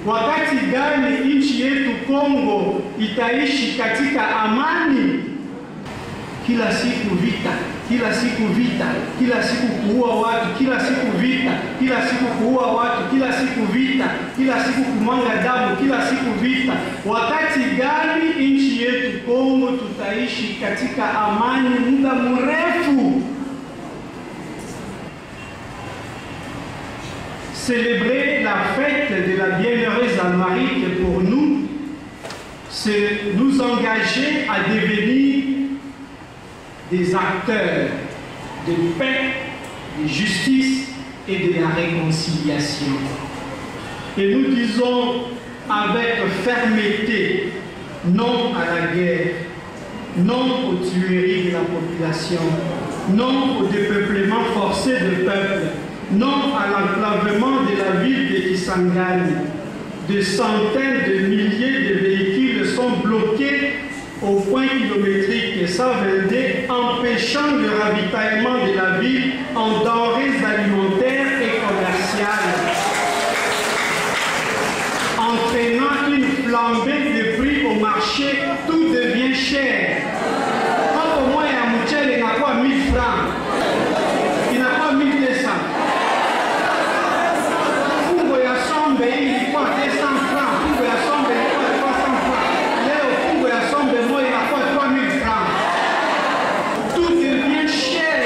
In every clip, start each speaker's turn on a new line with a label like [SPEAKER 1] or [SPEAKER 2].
[SPEAKER 1] Wakati gani nchi yetu Kongo itaishi katika amani? Kila siku vita, kila siku vita, kila siku kuua watu, kila siku vita, kila siku kuua watu, kila siku vita, kila siku kumwanga damu, kila siku vita. Wakati gani nchi yetu Kongo tutaishi katika amani muda mrefu? Célébrer la fête de la bienheureuse Anouarite pour nous, c'est nous engager à devenir des acteurs de paix, de justice et de la réconciliation. Et nous disons avec fermeté non à la guerre, non aux tueries de la population, non au dépeuplement forcé de peuple, non à l'enclavement de la ville de Kisangani. Des centaines de milliers de véhicules sont bloqués au point kilométrique 122, empêchant le ravitaillement de la ville en denrées alimentaires et commerciales, entraînant une flambée de prix au marché. Tout devient cher. Quand au moins un mouchel n'a pas 1000 francs, il n'a pas 1200. Fungo ya sombe il pas 200 francs, fungo ya sombe il pas 300 francs. Léo fungo ya sombe moi il n'a pas 3000 francs. Tout devient cher.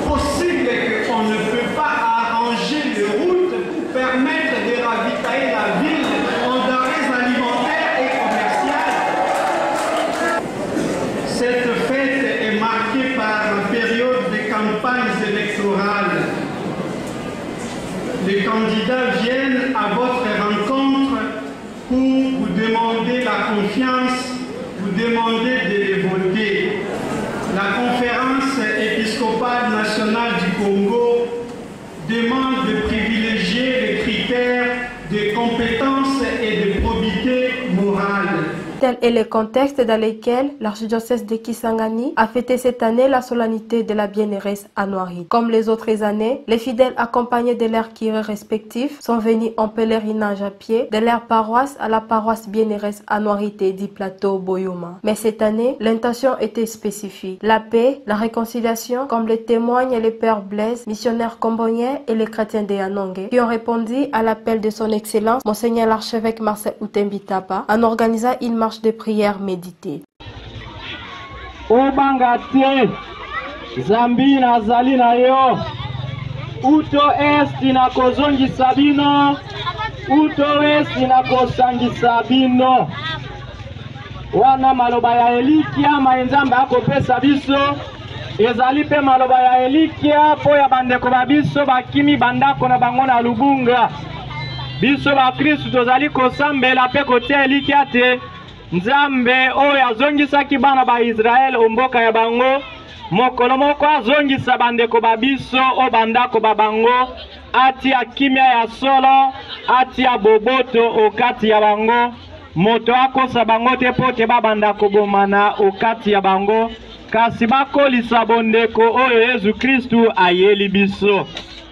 [SPEAKER 1] Possible qu'on ne peut pas arranger les routes pour permettre de ravitailler la ville en denrées alimentaires et commerciales. Cette fête est marquée par une période de campagnes électorales. Les candidats viennent à votre rencontre pour vous demander la confiance, vous demander de les voter. La conférence épiscopale nationale du Congo demande de privilégier les critères de compétence et de probité morale.
[SPEAKER 2] Tel est le contexte dans lequel l'archidiocèse de Kisangani a fêté cette année la solennité de la bienheureuse Anouarite. Comme les autres années, les fidèles accompagnés de leurs curés respectifs sont venus en pèlerinage à pied de leur paroisse à la paroisse bienheureuse Anouarite du plateau Boyoma. Mais cette année, l'intention était spécifique. La paix, la réconciliation, comme le témoignent les pères Blaise, missionnaires comboniens et les chrétiens de Yanongue, qui ont répondu à l'appel de son Excellence, Monseigneur l'archevêque Marcel Outembitapa, en organisant une marche de prière méditée.
[SPEAKER 3] Obangate Zambi na zali na yo uto esti na kozongisa bino uto esti na kosangisa bino wana maloba ya elikia maenzamba akopesa biso ezali pe maloba ya elikia po ya bandeko babiso bakimi bandako na bango na Lubunga biso ba Kristo tozali kosambela pe kotia elikia te Nzambe oyo azongisaki bana ba Israel omboka ya bango mokolo moko azongisa bandeko babiso o bandako babango atia kimia ya solo atia boboto okati ya bango moto akosa bango te pote babandako bomana okati ya bango kasi bakolisa bondeko oyo Yesu Kristu ayeli biso.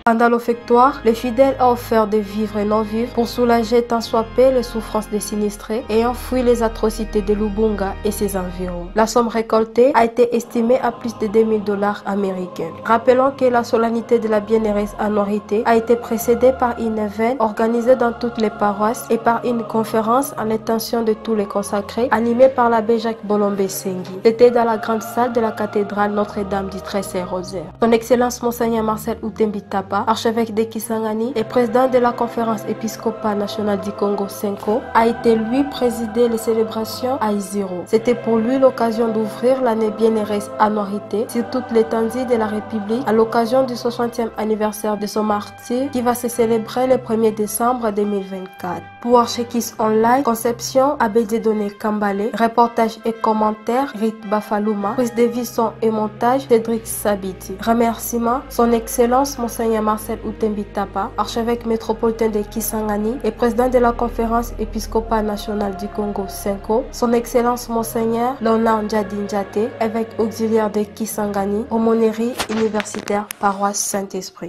[SPEAKER 2] Pendant l'offictoire, les fidèles ont offert des vivres et non-vivres pour soulager tant soit peu les souffrances des sinistrés ayant fui les atrocités de Lubunga et ses environs. La somme récoltée a été estimée à plus de $2000 américains. Rappelons que la solennité de la bienheureuse Anouarite a été précédée par une veine organisée dans toutes les paroisses et par une conférence en l'intention de tous les consacrés animée par l'abbé Jacques Bolombe Sengi. C'était dans la grande salle de la cathédrale Notre-Dame du Très-Saint-Rosaire. Son Excellence Monseigneur Marcel Outembitapa, archevêque de Kisangani et président de la conférence épiscopale nationale du Congo 5O, a été lui présider les célébrations à Iziro. C'était pour lui l'occasion d'ouvrir l'année bienheureuse Anouarite sur toute l'étendue de la République à l'occasion du 60e anniversaire de son martyr qui va se célébrer le 1er décembre 2024. Pour Archekis Online, conception Abbé Dieudonné Kambale, reportage et commentaires Rite Bafalouma, prise de vie son et montage Cédric Sabiti. Remerciements son Excellence Monseigneur Marcel Outembitapa, archevêque métropolitain de Kisangani et président de la conférence épiscopale nationale du Congo 5O, son Excellence Monseigneur Léonard Ndjadi, évêque auxiliaire de Kisangani, aumônerie universitaire paroisse Saint-Esprit.